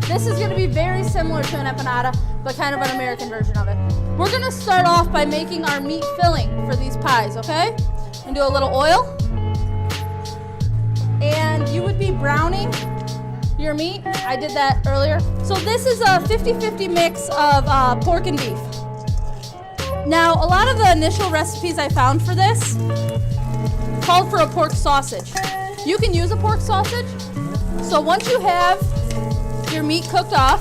This is going to be very similar to an empanada, but kind of an American version of it. We're going to start off by making our meat filling for these pies, okay? And do a little oil. And you would be browning your meat. I did that earlier. So this is a 50-50 mix of pork and beef. Now, a lot of the initial recipes I found for this called for a pork sausage. You can use a pork sausage. So once you have your meat cooked off,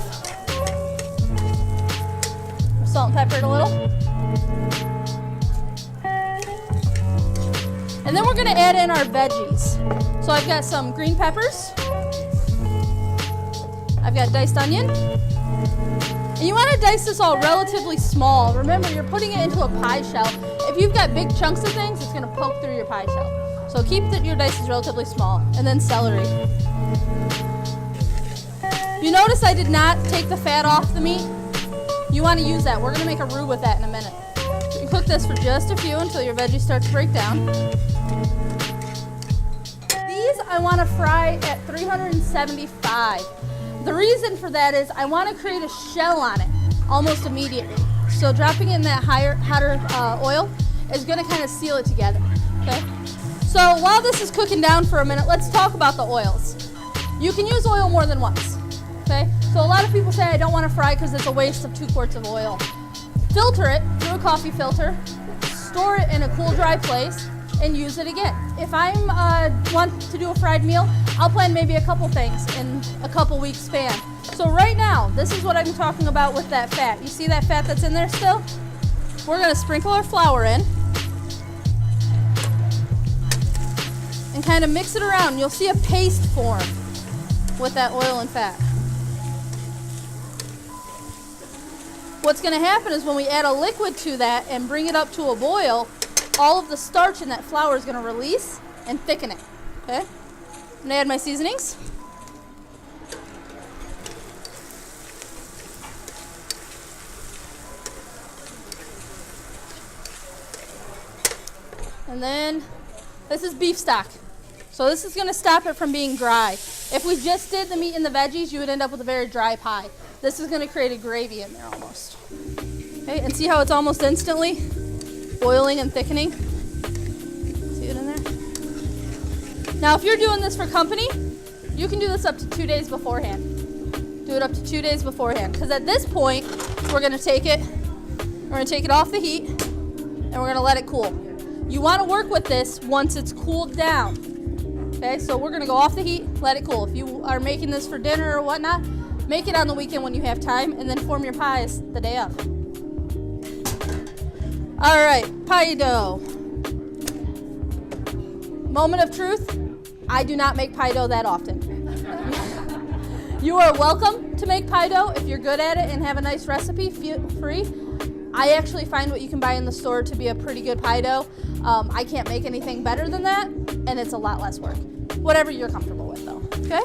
salt and pepper it a little. And then we're going to add in our veggies. So I've got some green peppers. I've got diced onion. And you want to dice this all relatively small. Remember, you're putting it into a pie shell. If you've got big chunks of things, it's going to poke through your pie shell. So keep your dices relatively small. And then celery. You notice I did not take the fat off the meat. You want to use that. We're going to make a roux with that in a minute. You can cook this for just a few until your veggies start to break down. These I want to fry at 375. The reason for that is I want to create a shell on it almost immediately. So dropping it in that hotter oil is going to kind of seal it together. Okay. So while this is cooking down for a minute, let's talk about the oils. You can use oil more than once. Okay, so a lot of people say I don't want to fry because it's a waste of 2 quarts of oil. Filter it through a coffee filter, store it in a cool, dry place, and use it again. If I want to do a fried meal, I'll plan maybe a couple things in a couple weeks span. So right now, this is what I'm talking about with that fat. You see that fat that's in there still? We're going to sprinkle our flour in and kind of mix it around. You'll see a paste form with that oil and fat. What's going to happen is when we add a liquid to that and bring it up to a boil, all of the starch in that flour is going to release and thicken it. Okay? I'm going to add my seasonings. And then this is beef stock. So this is going to stop it from being dry. If we just did the meat and the veggies, you would end up with a very dry pie. This is going to create a gravy in there almost. Okay, and see how it's almost instantly boiling and thickening? See it in there? Now, if you're doing this for company, you can do this up to 2 days beforehand. Do it up to 2 days beforehand, because at this point, we're going to take it off the heat, and we're going to let it cool. You want to work with this once it's cooled down. Okay, so we're going to go off the heat, let it cool. If you are making this for dinner or whatnot, make it on the weekend when you have time, and then form your pies the day of. All right, pie dough. Moment of truth, I do not make pie dough that often. You are welcome to make pie dough if you're good at it and have a nice recipe, feel free. I actually find what you can buy in the store to be a pretty good pie dough. I can't make anything better than that, and it's a lot less work. Whatever you're comfortable with, though, okay?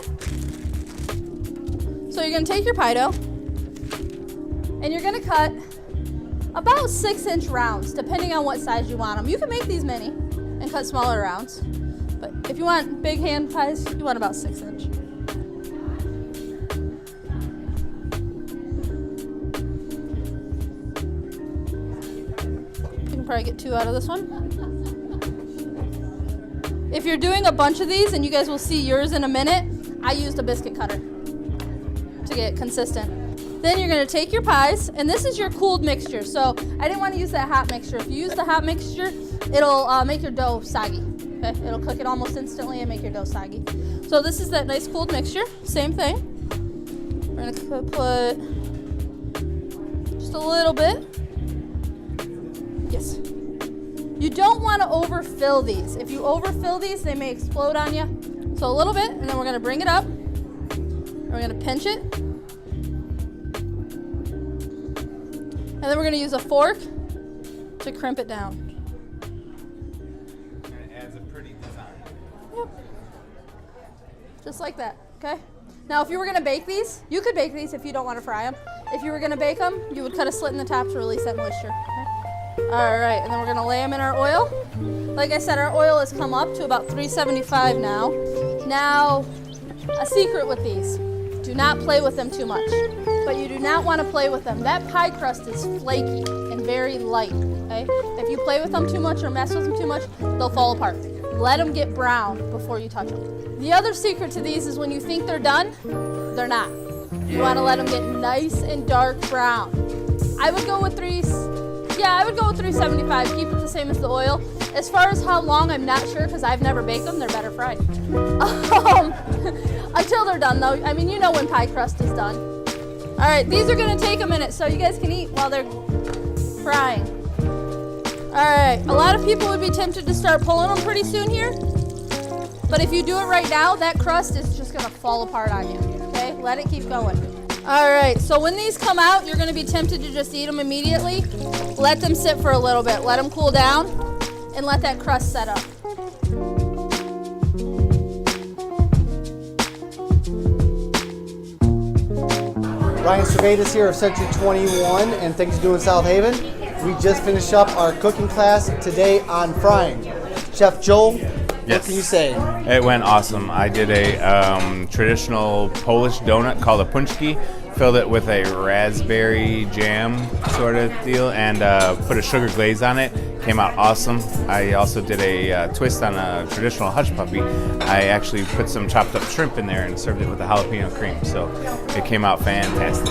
So you're going to take your pie dough, and you're going to cut about 6-inch rounds, depending on what size you want them. You can make these mini and cut smaller rounds, but if you want big hand pies, you want about 6-inch. You can probably get 2 out of this one. If you're doing a bunch of these, and you guys will see yours in a minute, I used a biscuit cutter to get consistent. Then you're going to take your pies, and this is your cooled mixture. So I didn't want to use that hot mixture. If you use the hot mixture, it'll make your dough soggy. Okay? It'll cook it almost instantly and make your dough soggy. So this is that nice cooled mixture. Same thing. We're going to put just a little bit. Yes. You don't want to overfill these. If you overfill these, they may explode on you. So a little bit, and then we're going to bring it up. We're going to pinch it. And then we're going to use a fork to crimp it down. And it adds a pretty design. Yep. Just like that, okay? Now, if you were going to bake these, you could bake these if you don't want to fry them. If you were going to bake them, you would cut a slit in the top to release that moisture. Okay? All right, and then we're gonna lay them in our oil. Like I said, our oil has come up to about 375 now. Now, a secret with these, do not play with them too much, but you do not want to play with them. That pie crust is flaky and very light, okay? If you play with them too much or mess with them too much, they'll fall apart. Let them get brown before you touch them. The other secret to these is when you think they're done, they're not. You want to let them get nice and dark brown. I would go with 375, keep it the same as the oil. As far as how long, I'm not sure because I've never baked them. They're better fried. Until they're done though. I mean, you know when pie crust is done. All right, these are gonna take a minute so you guys can eat while they're frying. All right, a lot of people would be tempted to start pulling them pretty soon here. But if you do it right now, that crust is just gonna fall apart on you, okay? Let it keep going. All right, so when these come out, you're gonna be tempted to just eat them immediately. Let them sit for a little bit. Let them cool down and let that crust set up. Ryan Servatius here of Century 21 and things to do in South Haven. We just finished up our cooking class today on frying. Chef Joel, what can you say? It went awesome. I did a traditional Polish donut called a punchki, filled it with a raspberry jam sort of deal, and put a sugar glaze on it. Came out awesome. I also did a twist on a traditional hush puppy. I actually put some chopped up shrimp in there and served it with a jalapeno cream. So it came out fantastic.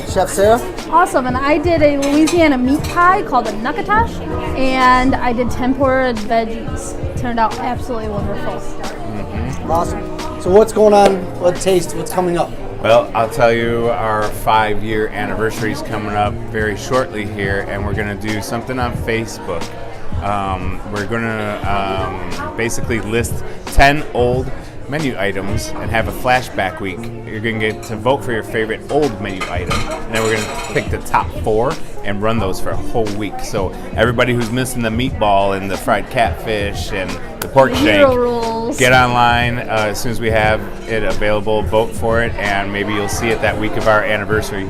Chef Sarah? Awesome, and I did a Louisiana meat pie called a Natchitoches, and I did tempura veggies. Turned out absolutely wonderful. Mm-hmm. Awesome. So what's going on? What taste? What's coming up? Well, I'll tell you, our 5-year anniversary is coming up very shortly here, and we're going to do something on Facebook. We're going to basically list 10 old menu items and have a flashback week. You're going to get to vote for your favorite old menu item, and then we're going to pick the top 4 and run those for a whole week. So everybody who's missing the meatball and the fried catfish and the pork shank, get online as soon as we have it available, vote for it, and maybe you'll see it that week of our anniversary.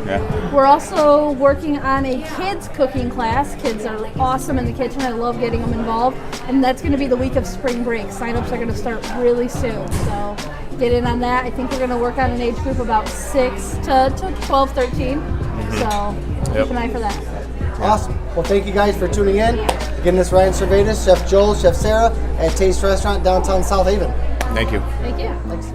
Yeah. We're also working on a kids cooking class. Kids are awesome in the kitchen. I love getting them involved. And that's going to be the week of spring break. Sign-ups are going to start really soon. So get in on that. I think we're going to work on an age group about 6 to 12, 13. Mm-hmm. So keep an eye for that. Awesome. Well, thank you guys for tuning in. Again, this is Ryan Servatius, Chef Joel, Chef Sarah at Taste Restaurant, downtown South Haven. Thank you. Thank you. Thanks.